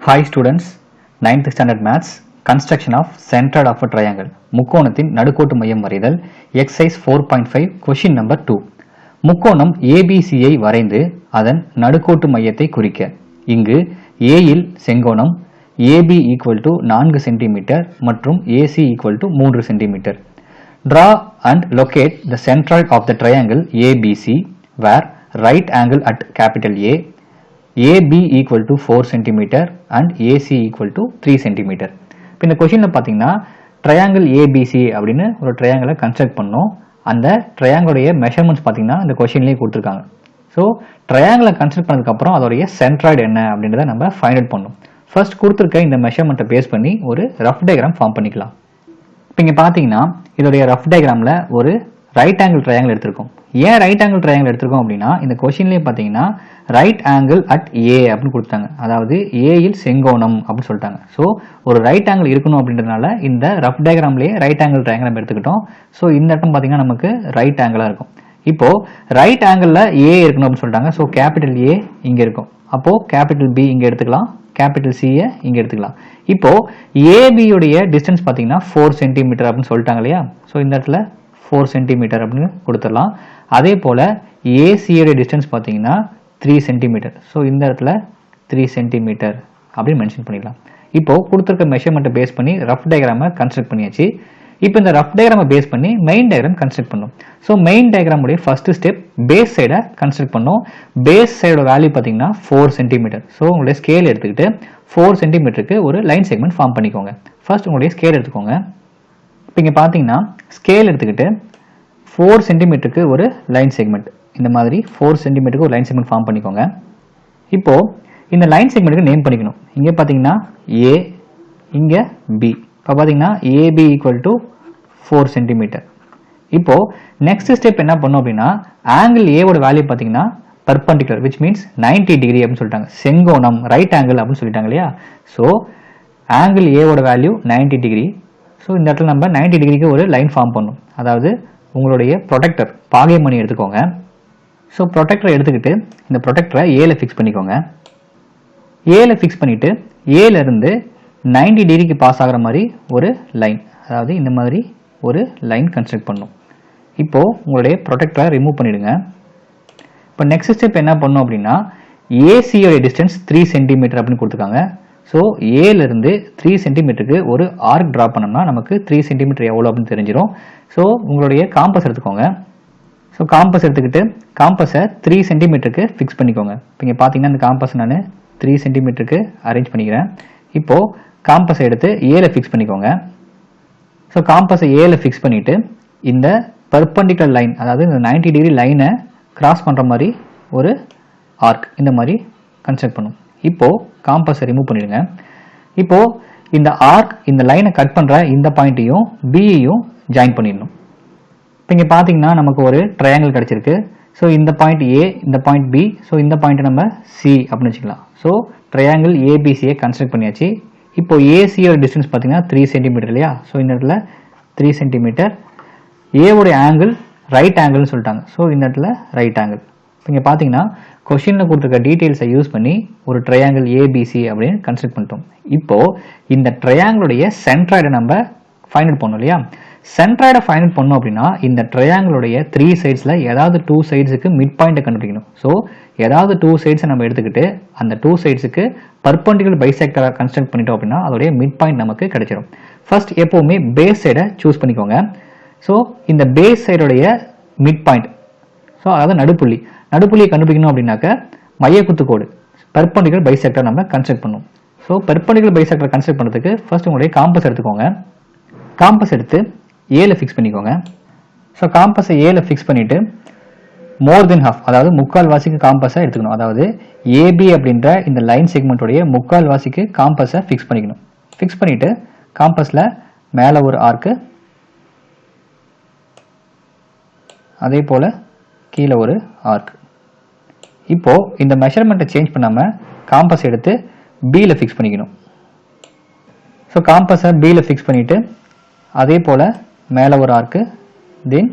Hi students, 9th standard maths, construction of centroid of a triangle. முக்கோணத்தின் நடுக்கோட்டு மையம் வரைதல். Exercise 4.5 question number 2. முக்கோணம் ABCயை வரைந்து அதன் நடுக்கோட்டு மையத்தை குறிக்க. இங்கு A will செங்கோணம் AB equal to 4 cm மற்றும் AC equal to 3 cm. Draw and locate the centroid of the triangle ABC where right angle at capital A, AB equal to 4 cm and AC equal to 3 cm. இப்போ இந்த கொஸ்டினில் பார்த்தீங்கன்னா triangle ABC அப்படின்னு ஒரு ட்ரையாங்கிளை construct பண்ணோம். அந்த ட்ரையாங்கிளுடைய measurements பார்த்தீங்கன்னா இந்த கொஸ்டின்லேயே கொடுத்துருக்காங்க. ஸோ ட்ரையாங்கிளை கன்ஸ்ட்ரக்ட் பண்ணதுக்கப்புறம் அதோடைய சென்ட்ராய்டு என்ன அப்படின்றத நம்ம ஃபைண்ட் அவுட் பண்ணணும். ஃபர்ஸ்ட் கொடுத்துருக்க இந்த மெஷர்மெண்ட்டை பேஸ் பண்ணி ஒரு ரஃப் டயக்ராம் ஃபார்ம் பண்ணிக்கலாம். இப்போ இங்கே பார்த்தீங்கன்னா இதோடைய ரஃப் டயக்ராமில் ஒரு ரைட் ஆங்கிள் ட்ரையாங்கிள் எடுத்திருக்கோம். ஏன் ரைட் ஆங்கிள் ட்ரையாங்கிள் எடுத்திருக்கோம் அப்படின்னா இந்த கொஸ்டின்லேயே பார்த்தீங்கன்னா ரைட் ஆங்கிள் அட் ஏ அப்படின்னு கொடுத்தாங்க. அதாவது ஏயில் செங்கோணம் அப்படின்னு சொல்லிட்டாங்க. ஸோ ஒரு ரைட் ஆங்கிள் இருக்கணும் அப்படின்றதுனால இந்த ரஃப் டயக்ராம்லேயே ரைட் ஆங்கிள் ட்ரையாங்கிள் நம்ம எடுத்துக்கிட்டோம். ஸோ இந்த இடத்துல பார்த்தீங்கன்னா நமக்கு ரைட் ஆங்கிளாக இருக்கும். இப்போ ரைட் ஆங்கிளில் ஏ இருக்கணும் அப்படின்னு சொல்லிட்டாங்க. ஸோ கேபிட்டல் ஏ இங்கே இருக்கும். அப்போது கேபிட்டல் பி இங்கே எடுத்துக்கலாம், கேபிட்டல் சியை இங்கே எடுத்துக்கலாம். இப்போ ஏபியுடைய டிஸ்டன்ஸ் பார்த்தீங்கன்னா 4 சென்டிமீட்டர் அப்படின்னு சொல்லிட்டாங்க இல்லையா? ஸோ இந்த இடத்துல 4 சென்டிமீட்டர் அப்படின்னு கொடுத்துடலாம். அதே போல் ஏசியோடைய டிஸ்டன்ஸ் பார்த்தீங்கன்னா 3 சென்டிமீட்டர். ஸோ இந்த இடத்துல 3 சென்டிமீட்டர் அப்படின்னு மென்ஷன் பண்ணிடலாம். இப்போ கொடுத்துருக்க மெஷர்மெண்ட்டை பேஸ் பண்ணி ரஃப் டயக்ராமை கன்ஸ்ட்ரக்ட் பண்ணியாச்சு. இப்போ இந்த ரஃப் டயக்ராமை பேஸ் பண்ணி மெயின் டயக்ராம் கன்ஸ்ட்ரக்ட் பண்ணோம். ஸோ மெயின் டயக்ராமுடைய ஃபர்ஸ்ட் ஸ்டெப் பேஸ் சைடை கன்ஸ்ட்ரக்ட் பண்ணோம். பேஸ் சைடோட வேல்யூ பார்த்தீங்கன்னா 4 சென்டிமீட்டர். ஸோ உங்களுடைய ஸ்கேல் எடுத்துக்கிட்டு 4 சென்டிமீட்டருக்கு ஒரு லைன் செக்மெண்ட் ஃபார்ம் பண்ணிக்கோங்க. ஃபர்ஸ்ட் உங்களுடைய ஸ்கேல் எடுத்துக்கோங்க. இப்போ இங்கே பார்த்தீங்கன்னா ஸ்கேல் எடுத்துக்கிட்டு 4 சென்டிமீட்டருக்கு ஒரு லைன் செக்மெண்ட், இந்த மாதிரி 4 சென்டிமீட்டருக்கு ஒரு லைன் செக்மெண்ட் ஃபார்ம் பண்ணிக்கோங்க. இப்போ இந்த லைன் செக்மெண்ட்டுக்கு நேம் பண்ணிக்கணும். இங்கே பார்த்தீங்கன்னா ஏ, இங்கே பி. இப்போ பார்த்தீங்கன்னா ஏபி ஈக்குவல் டு 4 சென்டிமீட்டர். இப்போ நெக்ஸ்ட் ஸ்டெப் என்ன பண்ணோம் அப்படின்னா ஆங்கிள் ஏவோட வேல்யூ பார்த்தீங்கன்னா பர்பண்டிகுலர் விச் மீன்ஸ் 90 டிகிரி அப்படின்னு சொல்லிட்டாங்க. செங்கோணம் ரைட் ஆங்கிள் அப்படின்னு சொல்லிட்டாங்க இல்லையா? ஸோ ஆங்கிள் ஏவோட வேல்யூ 90 டிகிரி. ஸோ இந்த இடத்துல நம்ம 90 டிகிரிக்கு ஒரு லைன் ஃபார்ம் பண்ணும். அதாவது உங்களுடைய ப்ரொடெக்டர் பாகைமணி எடுத்துக்கோங்க. ஸோ ப்ரொடெக்டரை எடுத்துக்கிட்டு இந்த ப்ரொடெக்டரை ஏல ஃபிக்ஸ் பண்ணிக்கோங்க. ஏல ஃபிக்ஸ் பண்ணிவிட்டு ஏலேருந்து 90 டிகிரிக்கு பாஸ் ஆகிற மாதிரி ஒரு லைன், அதாவது இந்த மாதிரி ஒரு லைன் கன்ஸ்ட்ரக்ட் பண்ணும். இப்போது உங்களுடைய ப்ரொடெக்டரை ரிமூவ் பண்ணிவிடுங்க. இப்போ நெக்ஸ்ட் ஸ்டெப் என்ன பண்ணோம் அப்படின்னா ஏசியோடைய டிஸ்டன்ஸ் 3 சென்டிமீட்டர் அப்படின்னு கொடுத்துருக்காங்க. ஸோ ஏலேருந்து 3 சென்டிமீட்டருக்கு ஒரு ஆர்க் ட்ரா பண்ணோம்னா நமக்கு 3 சென்டிமீட்டர் எவ்வளோ அப்படின்னு தெரிஞ்சிடும். ஸோ உங்களுடைய காம்பஸ் எடுத்துக்கோங்க. ஸோ காம்பஸ் எடுத்துக்கிட்டு காம்பஸை 3 சென்டிமீட்டருக்கு ஃபிக்ஸ் பண்ணிக்கோங்க. இப்போ இங்கே பார்த்தீங்கன்னா இந்த காம்பஸ் நான் 3 சென்டிமீட்டருக்கு அரேஞ்ச் பண்ணிக்கிறேன். இப்போது காம்பஸை எடுத்து ஏல ஃபிக்ஸ் பண்ணிக்கோங்க. ஸோ காம்பஸை ஏல ஃபிக்ஸ் பண்ணிவிட்டு இந்த பர்பண்டிகுலர் லைன், அதாவது இந்த 90 டிகிரி லைனை கிராஸ் பண்ணுற மாதிரி ஒரு ஆர்க் இந்த மாதிரி கன்ஸ்ட்ரக்ட் பண்ணும். இப்போது காம்பஸை ரிமூவ் பண்ணிடுங்க. இப்போது இந்த ஆர்க் இந்த லைனை கட் பண்ணுற இந்த பாயிண்ட்டையும் பியையும் ஜாயின் பண்ணிடணும். இப்போ இங்கே பார்த்தீங்கன்னா நமக்கு ஒரு ட்ரையாங்கிள் கிடச்சிருக்கு. ஸோ இந்த பாயிண்ட் ஏ, இந்த பாயிண்ட் பி, ஸோ இந்த பாயிண்ட்டை நம்ம சி அப்படின்னு வச்சுக்கலாம். ஸோ ட்ரையாங்கிள் ஏபிசியை கன்ஸ்ட்ரக்ட் பண்ணியாச்சு. இப்போ ஏசியோட டிஸ்டன்ஸ் பார்த்தீங்கன்னா 3 சென்டிமீட்டர் இல்லையா? ஸோ இந்த இடத்துல 3 சென்டிமீட்டர். ஏவோடைய ஆங்கிள் ரைட் ஆங்கிள்னு சொல்லிட்டாங்க. ஸோ இந்த இடத்துல ரைட் ஆங்கிள். இப்போ இங்கே பார்த்தீங்கன்னா கொஷினில் கொடுத்துருக்க டீட்டெயில்ஸை யூஸ் பண்ணி ஒரு ட்ரையாங்கிள் ஏபிசி அப்படின்னு கன்ஸ்ட்ரக்ட் பண்ணிட்டோம். இப்போது இந்த ட்ரையாங்கிளுடைய சென்ட்ராய்டை நம்ம ஃபைண்ட் அவுட் பண்ணோம் இல்லையா? சென்ட்ராய்டை ஃபைண்ட் அவுட் பண்ணோம் அப்படின்னா இந்த ட்ரையாங்கிளுடைய 3 சைட்ஸில் ஏதாவது 2 சைட்ஸுக்கு மிட் பாயிண்ட்டை கண்டுபிடிக்கணும். ஸோ ஏதாவது 2 சைட்ஸை நம்ம எடுத்துக்கிட்டு அந்த 2 சைட்ஸுக்கு பர்பண்டிகுலர் பைசெக்டராக கன்ஸ்ட்ரக்ட் பண்ணிட்டோம் அப்படின்னா அதோடைய மிட் பாயிண்ட் நமக்கு கிடைச்சிடும். ஃபர்ஸ்ட் எப்போவுமே பேஸ் சைடை சூஸ் பண்ணிக்கோங்க. ஸோ இந்த பேஸ் சைடுடைய மிட் பாயிண்ட், ஸோ அதாவது நடுப்புள்ளியை கண்டுபிடிக்கணும் அப்படின்னாக்க மையக்குத்து கோடு பர்பண்டிகுலர் பைசெக்டர் நம்ம கன்ஸ்ட்ரக்ட் பண்ணும். ஸோ பர்பண்டிகுலர் பைசெக்டர் கன்ஸ்ட்ரக்ட் பண்ணுறதுக்கு ஃபர்ஸ்ட் உங்களுடைய காம்பஸ் எடுத்துக்கோங்க. காம்பஸ் எடுத்து ஏல ஃபிக்ஸ் பண்ணிக்கோங்க. ஸோ காம்பஸை ஏல ஃபிக்ஸ் பண்ணிவிட்டு மோர் தென் ஹாஃப், அதாவது முக்கால் வாசிக்கு காம்பஸை எடுத்துக்கணும். அதாவது ஏபி அப்படின்ற இந்த லைன் செக்மெண்ட்டுடைய முக்கால் வாசிக்கு காம்பஸை ஃபிக்ஸ் பண்ணிக்கணும். ஃபிக்ஸ் பண்ணிவிட்டு காம்பஸில் மேலே ஒரு ஆர்க்கு, அதே போல் கீழே ஒரு ஆர்க். இப்போது இந்த மெஷர்மெண்ட்டை சேஞ்ச் பண்ணாமல் காம்பஸ் எடுத்து பியில் ஃபிக்ஸ் பண்ணிக்கணும். ஸோ காம்பஸை பியில் ஃபிக்ஸ் பண்ணிவிட்டு அதே போல் மேலே ஒரு ஆர்க்கு, தென்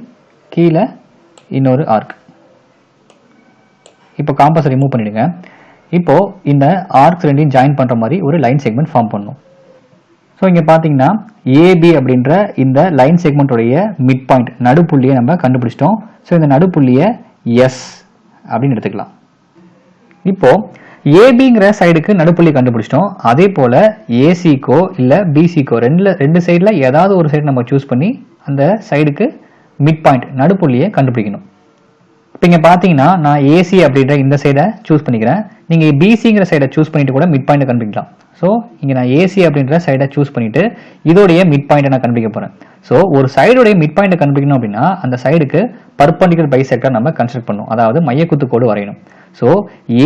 கீழே இன்னொரு ஆர்க். இப்போ காம்பஸை ரிமூவ் பண்ணிவிடுங்க. இப்போ இந்த ஆர்க்ஸ் ரெண்டையும் ஜாயின் பண்ணுற மாதிரி ஒரு லைன் செக்மெண்ட் ஃபார்ம் பண்ணணும். ஸோ இங்கே பார்த்தீங்கன்னா ஏபி அப்படின்ற இந்த லைன் செக்மெண்ட்டோடைய மிட் பாயிண்ட் நடுப்புள்ளியை நம்ம கண்டுபிடிச்சிட்டோம். ஸோ இந்த நடுப்புள்ளியை எஸ் அப்படின்னு எடுத்துக்கலாம். இப்போ ஏபிங்கிற சைடுக்கு நடுப்புள்ளி கண்டுபிடிச்சிட்டோம். அதே போல் ஏசிக்கோ இல்லை பிசிக்கோ ரெண்டு சைடில் ஏதாவது ஒரு சைடு நம்ம சூஸ் பண்ணி அந்த சைடுக்கு மிட் பாயிண்ட் நடுப்புள்ளியை கண்டுபிடிக்கணும். இப்போ இங்கே பார்த்தீங்கன்னா நான் ஏசி அப்படின்ற இந்த சைடை சூஸ் பண்ணிக்கிறேன். நீங்கள் பிசிங்கிற சைடை சூஸ் பண்ணிட்டு கூட மிட் பாயிண்ட் கண்டுபிடிக்கலாம். ஸோ இங்கே நான் ஏசி அப்படின்ற சைடை சூஸ் பண்ணிட்டு இதோடைய மிட் பாயிண்ட்டை நான் கண்டுபிடிக்க போகிறேன். ஸோ ஒரு சைடுடைய மிட் பாயிண்ட்டை கண்டுபிடிக்கணும் அப்படின்னா அந்த சைடுக்கு பர்பண்டிகுலர் பைசெக்டர் நம்ம கன்ஸ்ட்ரக்ட் பண்ணணும், அதாவது மையக்குத்து கோடு வரையணும். ஸோ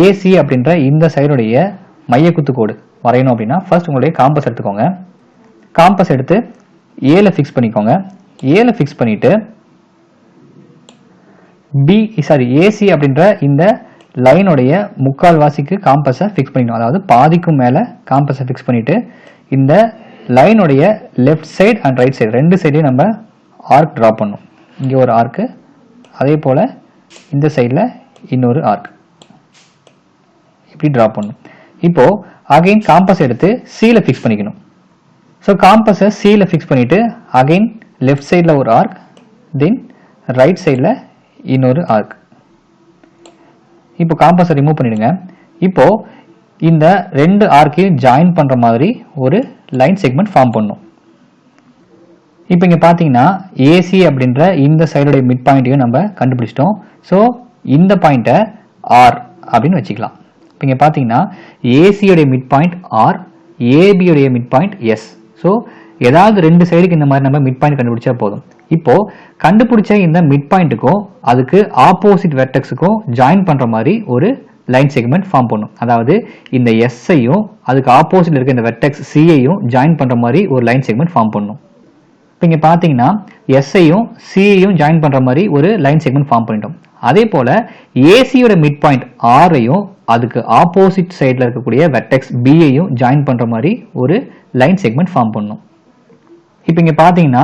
ஏசி அப்படின்ற இந்த சைடுடைய மையக்குத்து கோடு வரையணும் அப்படின்னா ஃபர்ஸ்ட் உங்களுடைய காம்பஸ் எடுத்துக்கோங்க. காம்பஸ் எடுத்து ஏல ஃபிக்ஸ் பண்ணிக்கோங்க. ஏல ஃபிக்ஸ் பண்ணிட்டு ஏசி அப்படின்ற இந்த லைனுடைய முக்கால் வாசிக்கு காம்பஸை ஃபிக்ஸ் பண்ணிக்கணும், அதாவது பாதிக்கும் மேலே காம்பஸை ஃபிக்ஸ் பண்ணிட்டு இந்த லைனுடைய left side and right side ரெண்டு சைடையும் நம்ம ஆர்க் ட்ரா பண்ணணும். இங்கே ஒரு ஆர்க்கு, அதே போல் இந்த சைடில் இன்னொரு ஆர்க் இப்படி ட்ரா பண்ணணும். இப்போது அகைன் காம்பஸ் எடுத்து சீல ஃபிக்ஸ் பண்ணிக்கணும். ஸோ காம்பஸை சீல ஃபிக்ஸ் பண்ணிவிட்டு அகைன் லெஃப்ட் சைடில் ஒரு ஆர்க், தென் ரைட் சைடில் இன்னொரு ஆர்க். இப்போ காம்பஸை ரிமூவ் பண்ணிடுங்க. இப்போ இந்த ரெண்டு ஆர்க்கையும் ஜாயின் பண்ணுற மாதிரி ஒரு லைன் செக்மெண்ட் ஃபார்ம் பண்ணும். இப்போ இங்கே பார்த்தீங்கன்னா ஏசி அப்படின்ற இந்த சைடுடைய மிட் பாயிண்ட்டையும் நம்ம கண்டுபிடிச்சிட்டோம். ஸோ இந்த பாயிண்ட்டை ஆர் அப்படின்னு வச்சுக்கலாம். இப்போ இங்கே பார்த்தீங்கன்னா ஏசியோடைய மிட் பாயிண்ட் ஆர், ஏபியோடைய மிட் பாயிண்ட் எஸ். ஸோ ஏதாவது ரெண்டு சைடுக்கு இந்த மாதிரி நம்ம மிட் பாயிண்ட் கண்டுபிடிச்சா போதும். இப்போ கண்டுபிடிச்ச இந்த மிட் பாயிண்ட்டுக்கும் அதுக்கு ஆப்போசிட் வெர்டெக்ஸுக்கும் ஜாயின் பண்ற மாதிரி ஒரு லைன் செக்மெண்ட் ஃபார்ம் பண்ணும், அதாவது இந்த எஸ்ஐயும் அதுக்கு ஆப்போசிட்ல இருக்க இந்த வெர்டெக்ஸ் சிஐயும் ஜாயின் பண்ற மாதிரி ஒரு லைன் செக்மெண்ட் ஃபார்ம் பண்ணும். இப்போ இங்க பாத்தீங்கன்னா எஸ்ஐயும் சிஐயும் ஜாயின் பண்ற மாதிரி ஒரு லைன் செக்மெண்ட் ஃபார்ம் பண்ணிட்டோம். அதே போல ஏசியோட மிட் பாயிண்ட் ஆரையும் அதுக்கு ஆப்போசிட் சைட்ல இருக்கக்கூடிய வெர்டெக்ஸ் பிஐயும் ஜாயின் பண்ற மாதிரி ஒரு லைன் செக்மெண்ட் ஃபார்ம் பண்ணும். இப்போ இங்க பாத்தீங்கன்னா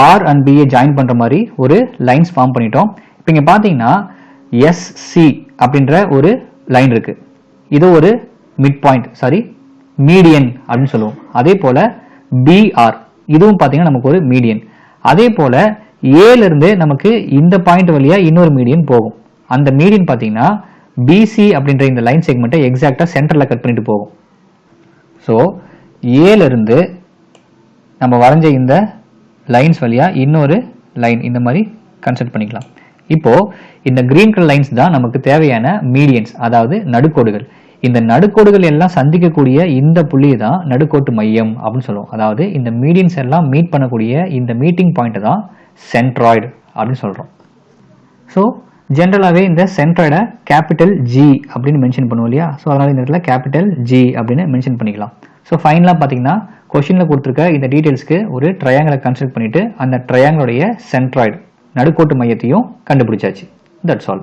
ஆர் அண்ட் பிஏ ஜாயின் பண்ற மாதிரி ஒரு லைன்ஸ் ஃபார்ம் பண்ணிட்டோம். இப்போ இங்க பாத்தீங்கன்னா எஸ்சி அப்படின்ற ஒரு லைன் இருக்கு, இது ஒரு மிட் பாயிண்ட், மீடியன் அப்படின்னு சொல்லுவோம். அதே போல பிஆர் இதுவும் பாத்தீங்கன்னா நமக்கு ஒரு மீடியன். அதே போல ஏல இருந்து நமக்கு இந்த பாயிண்ட் வழியா இன்னொரு மீடியன் போகும். அந்த மீடியன் பாத்தீங்கன்னா பிசி அப்படின்ற இந்த லைன் செக்மெண்ட்டை எக்ஸாக்டா சென்டர்ல கட் பண்ணிட்டு போகும். ஸோ ஏல இருந்து நம்ம வரைஞ்ச இந்த லைன்ஸ் வழியா இன்னொரு லைன் இந்த மாதிரி கன்சிடர் பண்ணிக்கலாம். இப்போ இந்த கிரீன் கலர் லைன்ஸ் தான் நமக்கு தேவையான மீடியன்ஸ், அதாவது நடுக்கோடுகள். இந்த நடுக்கோடுகள் எல்லாம் சந்திக்கக்கூடிய இந்த புள்ளியை தான் நடுக்கோட்டு மையம் அப்படின்னு சொல்லுவோம். அதாவது இந்த மீடியன்ஸ் எல்லாம் மீட் பண்ணக்கூடிய இந்த மீட்டிங் பாயிண்ட் தான் சென்ட்ராய்டு அப்படின்னு சொல்றோம். ஸோ ஜென்ரலாகவே இந்த சென்ட்ராய்டை கேபிட்டல் ஜி அப்படின்னு மென்ஷன் பண்ணுவோம் இல்லையா? ஸோ அதனால இந்த இடத்துல கேபிட்டல் ஜி அப்படின்னு மென்ஷன் பண்ணிக்கலாம். ஸோ ஃபைனலாக பார்த்தீங்கன்னா கொஷினில் கொடுத்துருக்க இந்த டீட்டெயில்ஸ்க்கு ஒரு ட்ரையாங்கிளை கன்ஸ்ட்ரக்ட் பண்ணிட்டு அந்த ட்ரையாங்கிளுடைய சென்ட்ராய்டு நடுக்கோட்டு மையத்தையும் கண்டுபிடிச்சாச்சு. That's all.